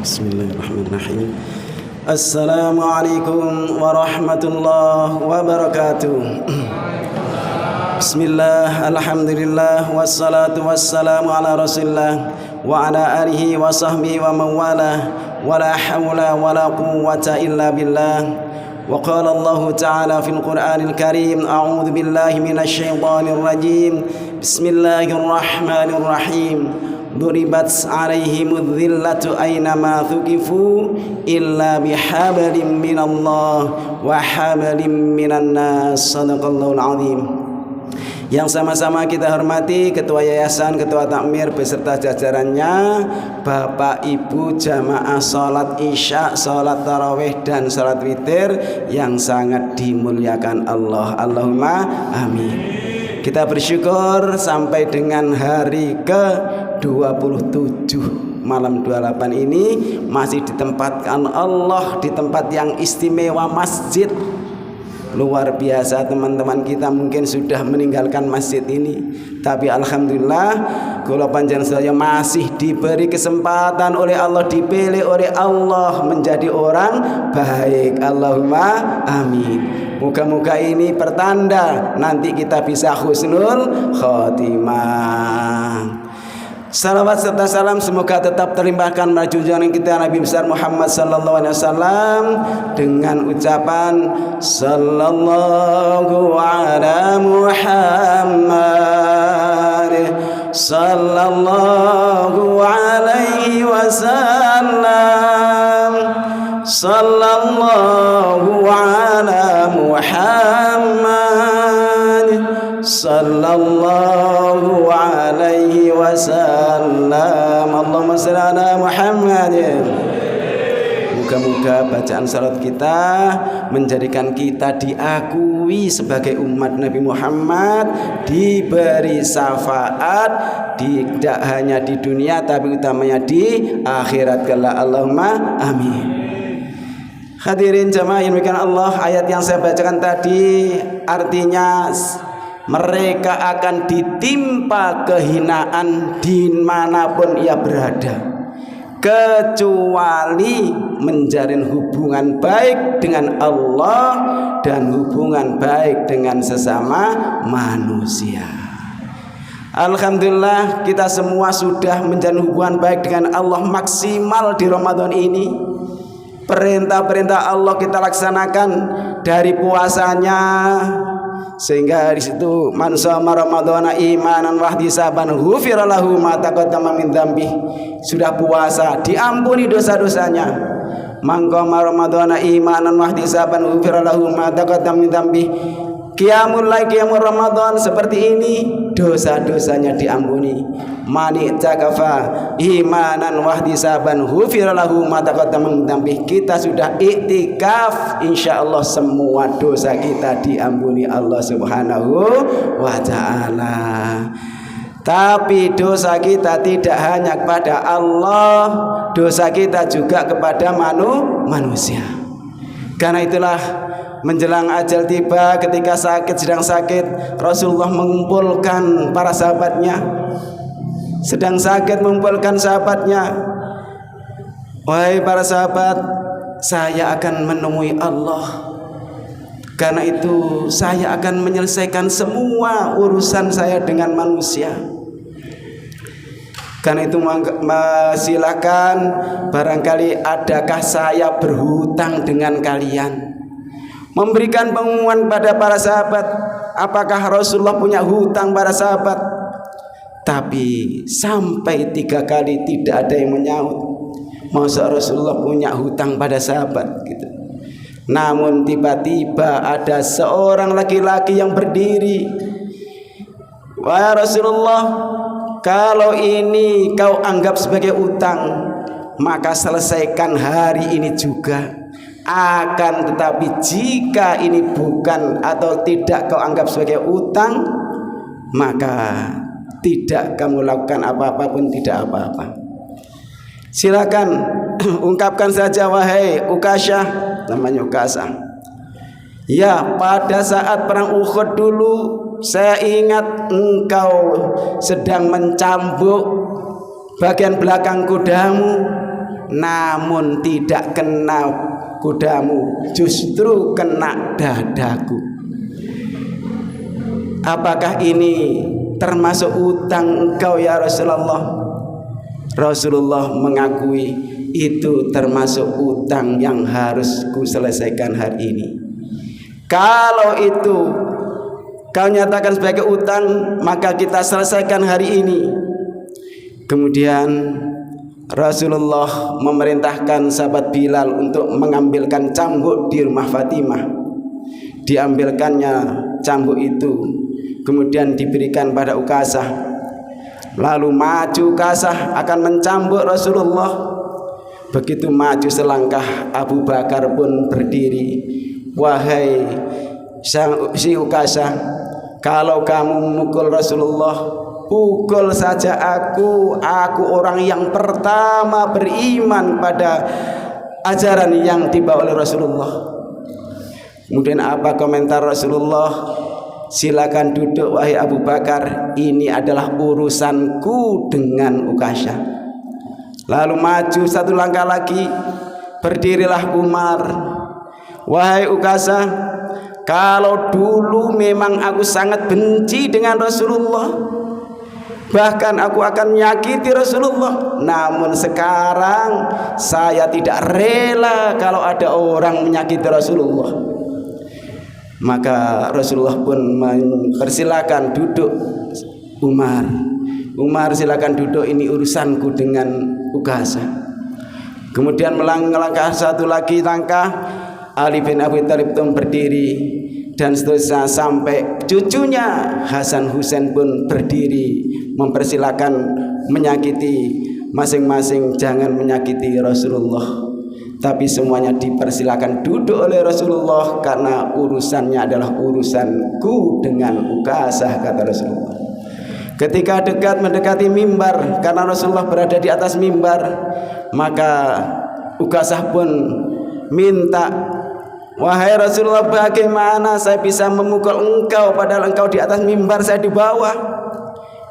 Bismillahirrahmanirrahim. Assalamualaikum warahmatullahi wabarakatuh. Bismillah, alhamdulillah, wassalatu wassalamu ala rasulillah wa ala alihi wa sahbihi wa mawala wa la hawla wa la quwwata illa billah. Wa qala Allah ta'ala fil Qur'anil Karim, a'udzu billahi minasy syaithanir rajim. Bismillahirrahmanirrahim. Duribat 'alaihimudz dhillatu aynama thuqifu illa bihablin minallah wa hablin minan nas. Shadaqallahul azim. Yang sama-sama kita hormati Ketua Yayasan, Ketua Takmir beserta jajarannya, Bapak Ibu jamaah sholat isya, sholat tarawih dan sholat witir yang sangat dimuliakan Allah. Allahumma amin. Kita bersyukur sampai dengan hari ke-27 malam 28 ini masih ditempatkan Allah di tempat yang istimewa, masjid. Luar biasa, teman-teman kita mungkin sudah meninggalkan masjid ini, tapi alhamdulillah kula panjenengan saya masih diberi kesempatan oleh Allah, dipilih oleh Allah menjadi orang baik. Allahumma amin. Moga-moga ini pertanda nanti kita bisa husnul khotimah. Salawat serta salam semoga tetap terlimpahkan pada junjungan kita Nabi besar Muhammad sallallahu alaihi wasallam dengan ucapan sallallahu ala Muhammad sallallahu alaihi wasallam sallallahu ala Muhammad sallallahu alaihi wasallam. Allahumma shalli ala Muhammad. Moga-moga bacaan salat kita menjadikan kita diakui sebagai umat Nabi Muhammad, diberi syafaat tidak hanya di dunia tapi utamanya di akhirat kelak. Allahumma amin. Hadirin jamaah yang dimuliakan Allah, ayat yang saya bacakan tadi artinya mereka akan ditimpa kehinaan dimanapun ia berada, kecuali menjalin hubungan baik dengan Allah dan hubungan baik dengan sesama manusia. Alhamdulillah kita semua sudah menjalin hubungan baik dengan Allah maksimal di Ramadan ini. Perintah-perintah Allah kita laksanakan dari puasanya, sehingga di situ man shoma ramadhana imanan wa ihtisaban ghufira lahu ma taqaddama min dzambi. Sudah puasa diampuni dosa-dosanya. Man qama ramadhana imanan wa ihtisaban ghufira lahu ma taqaddama min dzambi. Qiyamul lail qiyamul Ramadan seperti ini dosa-dosanya diampuni. Mani takafa imanan wa ihtisaban ghufira lahu ma taqaddama min dzambi. Kita sudah iktikaf, insyaallah semua dosa kita diampuni Allah Subhanahu wa taala. Tapi dosa kita tidak hanya kepada Allah, dosa kita juga kepada manusia. Karena itulah menjelang ajal tiba, ketika sedang sakit, Rasulullah mengumpulkan para sahabatnya. Sedang sakit mengumpulkan sahabatnya. Wahai para sahabat, saya akan menemui Allah. Karena itu saya akan menyelesaikan semua urusan saya dengan manusia. Karena itu silakan, barangkali adakah saya berhutang dengan kalian. Memberikan pengumuman pada para sahabat, apakah Rasulullah punya hutang pada sahabat? Tapi sampai 3 kali tidak ada yang menyaut. Masa Rasulullah punya hutang pada sahabat gitu. Namun tiba-tiba ada seorang laki-laki yang berdiri. Wahai Rasulullah, kalau ini kau anggap sebagai utang, maka selesaikan hari ini juga. Akan tetapi jika ini bukan atau tidak kau anggap sebagai utang, maka tidak kamu lakukan apa-apa pun tidak apa-apa. Silakan ungkapkan saja, wahai Ukasyah, namanya Ukasyah. Ya, pada saat perang Uhud dulu saya ingat engkau sedang mencambuk bagian belakang kudamu. namun tidak kena kudamu, justru kena dadaku. Apakah ini termasuk utang engkau ya Rasulullah? Rasulullah mengakui itu termasuk utang yang harus ku selesaikan hari ini. Kalau itu kau nyatakan sebagai utang, maka kita selesaikan hari ini. Kemudian Rasulullah memerintahkan sahabat Bilal untuk mengambilkan cambuk di rumah Fatimah. Diambilkannya cambuk itu, kemudian diberikan pada Ukasah. Lalu maju Ukasah akan mencambuk Rasulullah. Begitu maju selangkah, Abu Bakar pun berdiri. Wahai si Ukasah, kalau kamu memukul Rasulullah, pukul saja aku orang yang pertama beriman pada ajaran yang dibawa oleh Rasulullah. Kemudian apa komentar Rasulullah? Silakan duduk wahai Abu Bakar, ini adalah urusanku dengan Ukasha. Lalu maju satu langkah lagi, berdirilah Umar. Wahai Ukasha, kalau dulu memang aku sangat benci dengan Rasulullah, bahkan aku akan menyakiti Rasulullah, namun sekarang saya tidak rela kalau ada orang menyakiti Rasulullah. Maka Rasulullah pun mempersilakan duduk Umar. Umar silakan duduk, ini urusanku dengan Ukasha. Kemudian melangkah satu lagi langkah, Ali bin Abi Thalib pun berdiri, dan seterusnya sampai cucunya Hasan Husain pun berdiri mempersilakan menyakiti masing-masing, jangan menyakiti Rasulullah. Tapi semuanya dipersilakan duduk oleh Rasulullah karena urusannya adalah urusanku dengan Ukasha, kata Rasulullah. Ketika mendekati mimbar, karena Rasulullah berada di atas mimbar, maka Ukasha pun minta, wahai Rasulullah, bagaimana saya bisa memukul engkau padahal engkau di atas mimbar, saya di bawah.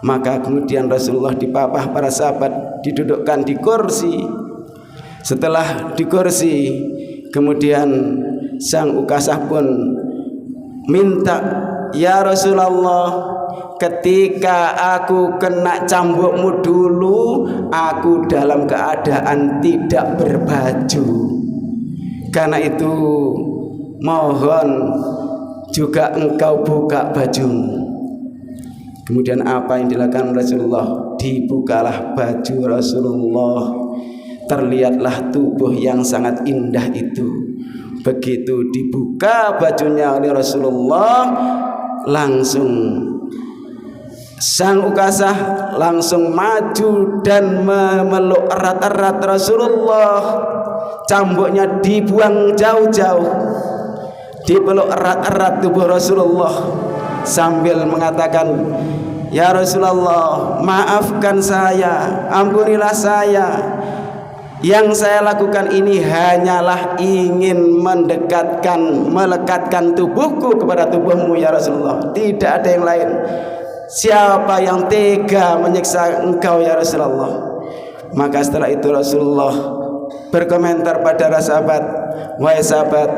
Maka kemudian Rasulullah dipapah para sahabat, didudukkan di kursi. Setelah di kursi, kemudian sang Ukasha pun minta, ya Rasulullah, ketika aku kena cambukmu dulu, aku dalam keadaan tidak berbaju. Karena itu mohon juga engkau buka bajumu. Kemudian apa yang dilakukan Rasulullah? Dibukalah baju Rasulullah. Terlihatlah tubuh yang sangat indah itu. Begitu dibuka bajunya oleh Rasulullah, langsung sang Ukasha langsung maju dan memeluk erat-erat Rasulullah. Cambuknya dibuang jauh-jauh, dipeluk erat-erat tubuh Rasulullah sambil mengatakan, ya Rasulullah, maafkan saya, ampunilah saya. Yang saya lakukan ini hanyalah ingin melekatkan tubuhku kepada tubuhmu ya Rasulullah, tidak ada yang lain. Siapa yang tega menyiksa engkau ya Rasulullah? Maka setelah itu Rasulullah berkomentar pada sahabat, wahai sahabat,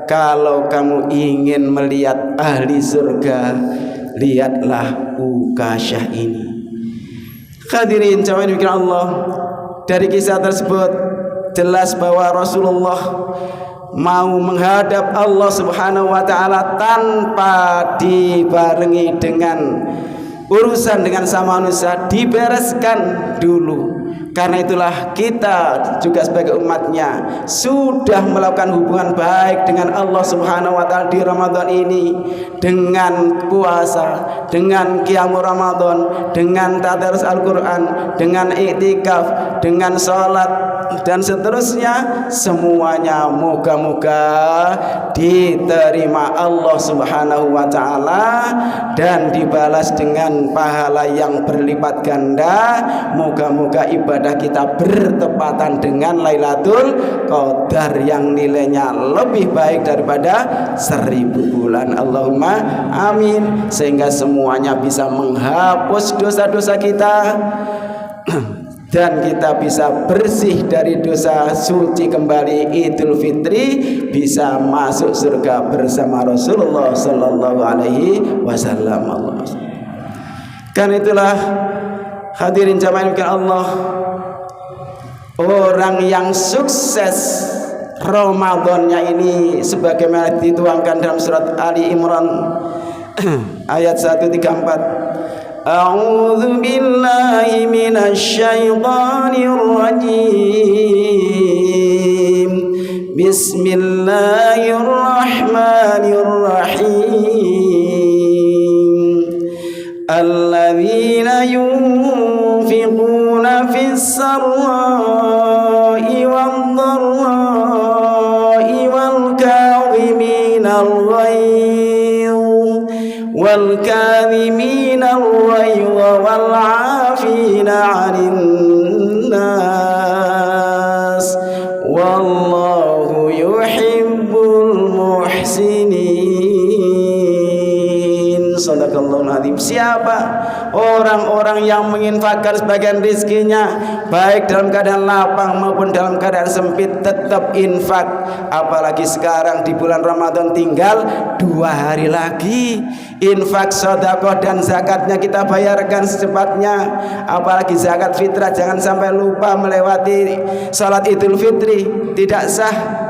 kalau kamu ingin melihat ahli surga, lihatlah Ukasha ini. Hadirin jamaah yang Allah, dari kisah tersebut jelas bahwa Rasulullah mau menghadap Allah Subhanahu wa taala tanpa dibarengi dengan urusan dengan sama manusia, dibereskan dulu. Karena itulah kita juga sebagai umatnya sudah melakukan hubungan baik dengan Allah Subhanahu wa taala di Ramadan ini, dengan puasa, dengan qiyamul Ramadan, dengan tadarus Al-Qur'an, dengan iktikaf, dengan salat dan seterusnya. Semuanya moga-moga diterima Allah Subhanahu wa taala dan dibalas dengan pahala yang berlipat ganda. Moga-moga ibadah kita bertepatan dengan Lailatul Qadar yang nilainya lebih baik daripada 1000 bulan. Allahumma amin. Sehingga semuanya bisa menghapus dosa-dosa kita. dan kita bisa bersih dari dosa, suci kembali Idul Fitri, bisa masuk surga bersama Rasulullah sallallahu alaihi wasallam. Kan itulah hadirin jamaah Allah, orang yang sukses Ramadannya ini sebagaimana dituangkan dalam surat Ali Imran ayat 134. A'udzu billahi minasy syaithanir rajim. Bismillahirrahmanirrahim. Alladzina yunfiquna fis sarra'i wadh-dharra'i wal kadhiminal والكاظمين الغيظ والعافين عن الناس والله يحب المحسنين. Shadaqallahul azim. Siapa orang-orang yang menginfakkan sebagian rizkinya baik dalam keadaan lapang maupun dalam keadaan sempit, tetap infak. Apalagi sekarang di bulan Ramadan tinggal 2 hari lagi, infak sedekah dan zakatnya kita bayarkan secepatnya. Apalagi zakat fitrah, jangan sampai lupa melewati salat Idul Fitri, tidak sah.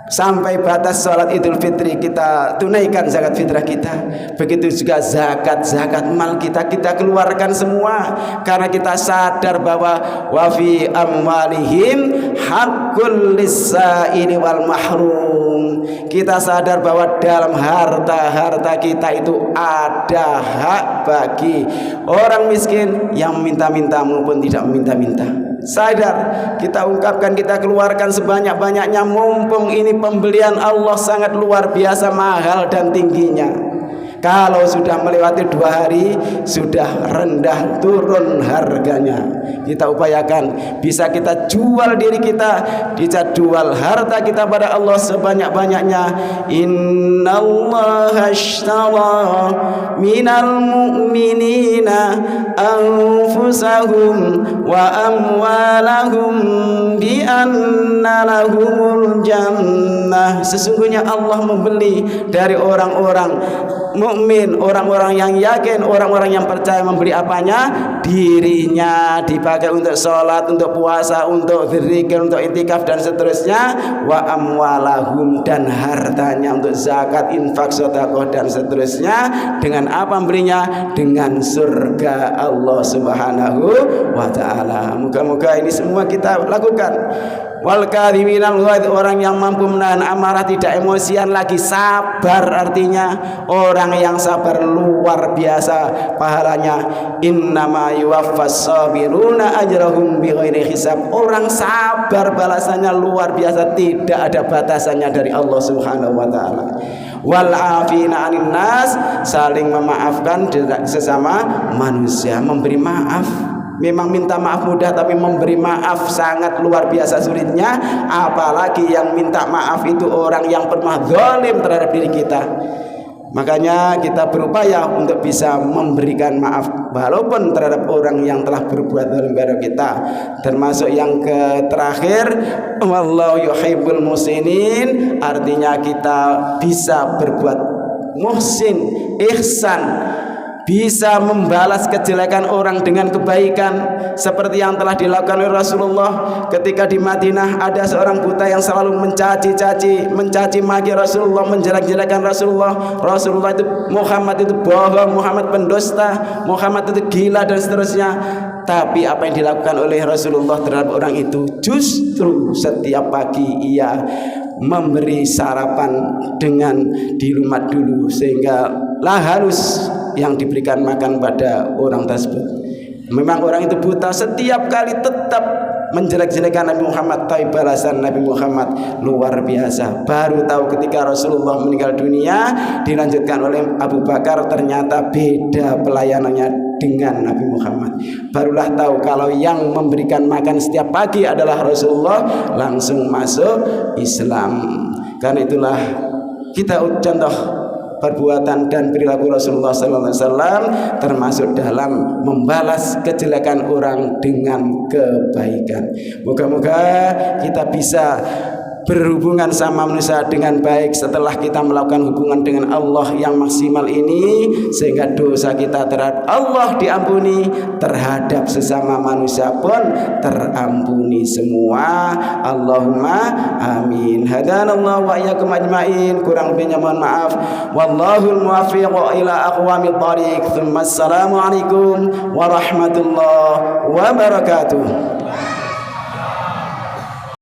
Sampai batas salat Idul Fitri kita tunaikan zakat fitrah kita. Begitu juga zakat mal kita keluarkan semua, karena kita sadar bahwa wa fi amwalihim haqqul lis-sa'ili wal mahrum. Kita sadar bahwa dalam harta kita itu ada hak bagi orang miskin yang minta-minta maupun tidak minta-minta. Sadar, kita ungkapkan, kita keluarkan sebanyak-banyaknya, mumpung ini pembelian Allah sangat luar biasa mahal dan tingginya. Kalau sudah melewati 2 hari, sudah rendah turun harganya. Kita upayakan bisa kita jual diri kita, bisa jual harta kita pada Allah sebanyak-banyaknya. Innallaha ashtara minal mu'minina anfusahum wa amwalahum bi anna lahumul jannah. Sesungguhnya Allah membeli dari orang-orang mukmin, orang-orang yang yakin, orang-orang yang percaya, membeli apanya? Dirinya, dipakai untuk sholat, untuk puasa, untuk zikir, untuk itikaf dan seterusnya. Wa amwalahum, dan hartanya untuk zakat, infak, sedekah dan seterusnya. Dengan apa membelinya? Dengan surga Allah Subhanahu wa ta'ala. Moga-moga ini semua kita lakukan. Wal kadhiminal ghaidh, orang yang mampu menahan amarah, tidak emosian lagi, sabar. Artinya orang yang sabar luar biasa pahalanya. Innama yuwaffas sabiruna ajrahum bighairi hisab. Orang sabar balasannya luar biasa, tidak ada batasannya dari Allah Subhanahu wa taala. Wal afina 'anil nas, saling memaafkan sesama manusia, memberi maaf. Memang minta maaf mudah, tapi memberi maaf sangat luar biasa sulitnya. Apalagi yang minta maaf itu orang yang pernah zalim terhadap diri kita. Makanya kita berupaya untuk bisa memberikan maaf walaupun terhadap orang yang telah berbuat zalim kepada kita. Termasuk yang terakhir, wallahu yuhibbul muhsinin, artinya kita bisa berbuat muhsin, ihsan, bisa membalas kejelekan orang dengan kebaikan, seperti yang telah dilakukan oleh Rasulullah ketika di Madinah. Ada seorang buta yang selalu mencaci maki Rasulullah, menjelek-jelekan Rasulullah. Rasulullah itu, Muhammad itu bohong, Muhammad pendusta, Muhammad itu gila dan seterusnya. Tapi apa yang dilakukan oleh Rasulullah terhadap orang itu, justru setiap pagi ia memberi sarapan dengan dilumat dulu, sehingga lah halus yang diberikan makan pada orang tersebut. Memang orang itu buta, setiap kali tetap menjelek-jelekan Nabi Muhammad, tapi balasan Nabi Muhammad luar biasa. Baru tahu ketika Rasulullah meninggal dunia, dilanjutkan oleh Abu Bakar, ternyata beda pelayanannya dengan Nabi Muhammad. Barulah tahu kalau yang memberikan makan setiap pagi adalah Rasulullah, langsung masuk Islam. Karena itulah kita contoh perbuatan dan perilaku Rasulullah SAW, termasuk dalam membalas kejelekan orang dengan kebaikan. Moga-moga kita bisa berhubungan sama manusia dengan baik setelah kita melakukan hubungan dengan Allah yang maksimal ini, sehingga dosa kita terhadap Allah diampuni, terhadap sesama manusia pun terampuni semua. Allahumma amin. Hadanallahu wa iyyakum ajmain. Kurang lebihnya mohon maaf. Wallahul muwaffiq ila aqwamit thariq. Assalamualaikum warahmatullahi wabarakatuh.